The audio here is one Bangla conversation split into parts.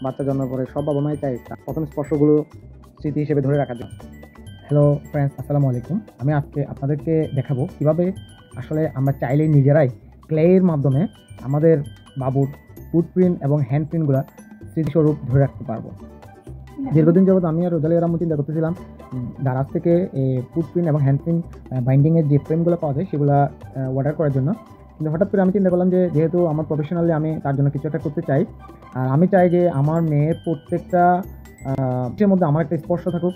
বাচ্চা জন্মের পরে সব বাবা মাই চায় প্রথম স্পর্শগুলো স্মৃতি হিসেবে ধরে রাখার জন্য। হ্যালো ফ্রেন্ডস, আসসালামু আলাইকুম। আমি আজকে আপনাদেরকে দেখাবো কিভাবে আসলে আমরা চাইলেই নিজেরাই ক্লের মাধ্যমে আমাদের বাবুর ফুটপ্রিন্ট এবং হ্যান্ডপ্রিন্টগুলো স্মৃতিস্বরূপ ধরে রাখতে পারবো। দীর্ঘদিন যাবত আমি আর রোজালি আরামও চিন্তা করতেছিলাম দারাজ থেকে ফুটপ্রিন্ট এবং হ্যান্ডপ্রিন্ট বাইন্ডিংয়ের যে ফ্রেমগুলো পাওয়া যায় সেগুলো অর্ডার করার জন্য। কিন্তু হঠাৎ করে আমি চিন্তা করলাম যে যেহেতু আমার প্রফেশনালি আমি তার জন্য কিছু একটা করতে চাই, আর আমি চাই যে আমার মেয়ের প্রত্যেকটা কিছুর মধ্যে আমার একটা স্পর্শ থাকুক।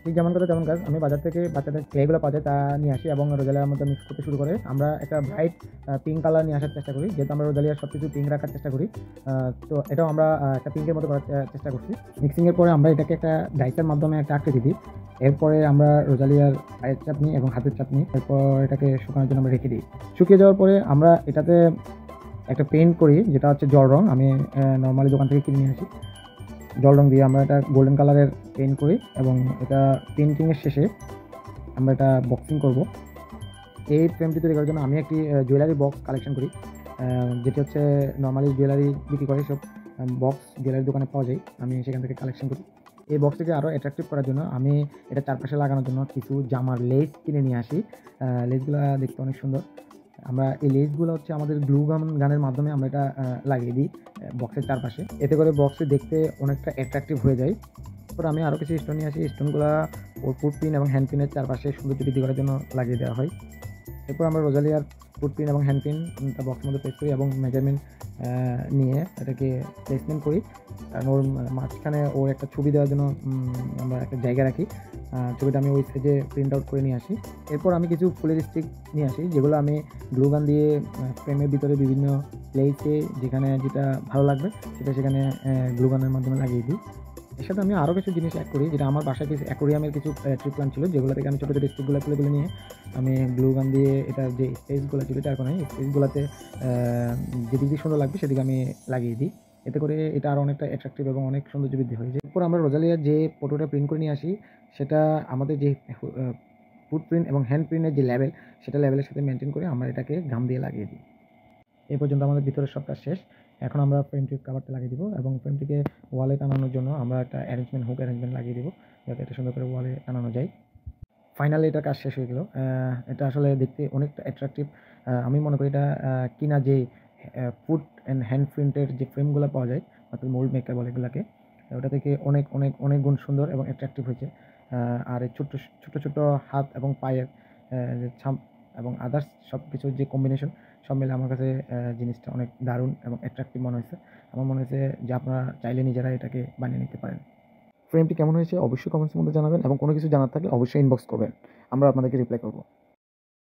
ঠিক যেমন কথা তেমন কাজ। আমি বাজার থেকে বাচ্চাদের ক্লেগুলো পাওয়া যায় তা নিয়ে আসি এবং রোজালিয়ার মধ্যে মিক্স করতে শুরু করে। আমরা একটা ব্রাইট পিঙ্ক কালার নিয়ে আসার চেষ্টা করি, যেহেতু আমরা রোজালিয়ার সব কিছু পিঙ্ক রাখার চেষ্টা করি। তো এটাও আমরা একটা পিঙ্কের মতো করার চেষ্টা করছি। মিক্সিংয়ের পরে আমরা এটাকে একটা ডাইসের মাধ্যমে একটা আকৃতি দিই। এরপরে আমরা রোজালিয়ার পায়ের চাটনি এবং হাতের চাটনি, এরপর এটাকে শুকানোর জন্য আমরা রেখে দিই। শুকিয়ে যাওয়ার পরে আমরা এটাতে একটা পেইন্ট করি, যেটা হচ্ছে জল রং। আমি নর্মালি দোকান থেকে কিনে নিয়ে আসি। জল রং দিয়ে আমরা এটা গোল্ডেন কালারের পেইন্ট করি এবং এটা পেইন্টিংয়ের শেষে আমরা এটা বক্সিং করব। এই ফ্রেমটি তৈরি করার জন্য আমি একটি জুয়েলারি বক্স কালেকশন করি, যেটি হচ্ছে নর্মালি জুয়েলারি বিক্রি করে সব বক্স জুয়েলারি দোকানে পাওয়া যায়। আমি সেখান থেকে কালেকশন করি। এই বক্সটিকে আরও অ্যাট্রাকটিভ করার জন্য আমি এটা চারপাশে লাগানোর জন্য কিছু জামার লেস কিনে নিয়ে আসি। লেসগুলো দেখতে অনেক সুন্দর। আমরা এই লেসগুলো হচ্ছে আমাদের গ্লু গানের মাধ্যমে আমরা এটা লাগিয়ে দিই বক্সের চারপাশে। এতে করে বক্সে দেখতে অনেকটা অ্যাট্রাকটিভ হয়ে যায়। তারপর আমি আরও কিছু স্টোন নিয়ে আসি। স্টোনগুলো ওর ফুটপিন এবং হ্যান্ডপিনের চারপাশে সৌন্দর্য বৃদ্ধি করার জন্য লাগিয়ে দেওয়া হয়। এরপর আমরা রোজালিয়ার ফুটপিন এবং হ্যান্ডপিনটা বক্সের মধ্যে প্লেস করি এবং মেজারমেন্ট নিয়ে এটাকে প্লেসমেন্ট করি। কারণ ওর মাঝখানে ওর একটা ছবি দেওয়ার জন্য আমরা একটা জায়গা রাখি। ছবিটা আমি ওই সাইজে প্রিন্ট আউট করে নিয়ে আসি। এরপর আমি কিছু ফুলের স্টিক নিয়ে আসি, যেগুলো আমি গ্লু গান দিয়ে ফ্রেমের ভিতরে বিভিন্ন প্লেসে যেখানে যেটা ভালো লাগবে সেটা সেখানে গ্লু গানের মাধ্যমে লাগিয়ে দিই। এর সাথে আমি আরও কিছু জিনিস অ্যাড করি, যেটা আমার বাসায় কিছু অ্যাকোরিয়ামের কিছু ট্রি প্ল্যান্ট ছিল, যেগুলো থেকে আমি ছোটো ছোটো স্টিকগুলো তুলে নিয়ে আমি গ্লু গান দিয়ে এটার যে স্পেসগুলো ছিল তার কোনো স্পেসগুলোতে যেদিকে সুন্দর লাগবে সেদিকে আমি লাগিয়ে দিই। এতে করে এটা আরও অনেকটা অ্যাট্রাকটিভ এবং অনেক সৌন্দর্য বৃদ্ধি হয়ে যায়। এরপর আমরা রোজালিয়ার যে ফটোটা প্রিন্ট করে নিয়ে আসি, সেটা আমাদের যে ফুটপ্রিন্ট এবং হ্যান্ড প্রিন্টের যে লেভেল, সেটা লেভেলের সাথে মেনটেন করে আমরা এটাকে গাম দিয়ে লাগিয়ে দিই। এই পর্যন্ত আমাদের ভিতরের সব কাজ শেষ। এখন আমরা ফ্রেমটির কাভারটা লাগিয়ে দিব এবং ফ্রেমটিকে ওয়ালে টানানোর জন্য আমরা একটা হুক অ্যারেঞ্জমেন্ট লাগিয়ে দিব, যাতে এটা সুন্দর করে ওয়ালে টানানো যায়। ফাইনালি এটার কাজ শেষ হয়ে গেল। এটা আসলে দেখতে অনেকটা অ্যাট্রাকটিভ। আমি মনে করি এটা কিনা যে ফুট অ্যান্ড হ্যান্ড প্রিন্টের যে ফ্রেমগুলো পাওয়া যায়, অর্থাৎ মোল্ড মেকার বলে এগুলোকে, ওটা থেকে অনেক অনেক অনেক গুণ সুন্দর এবং অ্যাট্রাকটিভ হয়েছে। আর এই ছোট্ট ছোটো ছোটো হাত এবং পায়ের যে ছাপ এবং আদার্স সব কিছুর যে কম্বিনেশন, সব মিলে আমার কাছে জিনিসটা অনেক দারুণ এবং অ্যাট্রাকটিভ মনে হয়েছে। আমার মনে হয়েছে যে আপনারা চাইলে নিজেরা এটাকে বানিয়ে নিতে পারেন। ফ্রেমটি কেমন হয়েছে অবশ্যই কমেন্টসের মধ্যে জানাবেন এবং কোনো কিছু জানার থাকলে অবশ্যই ইনবক্স করবেন, আমরা আপনাদেরকে রিপ্লাই করব।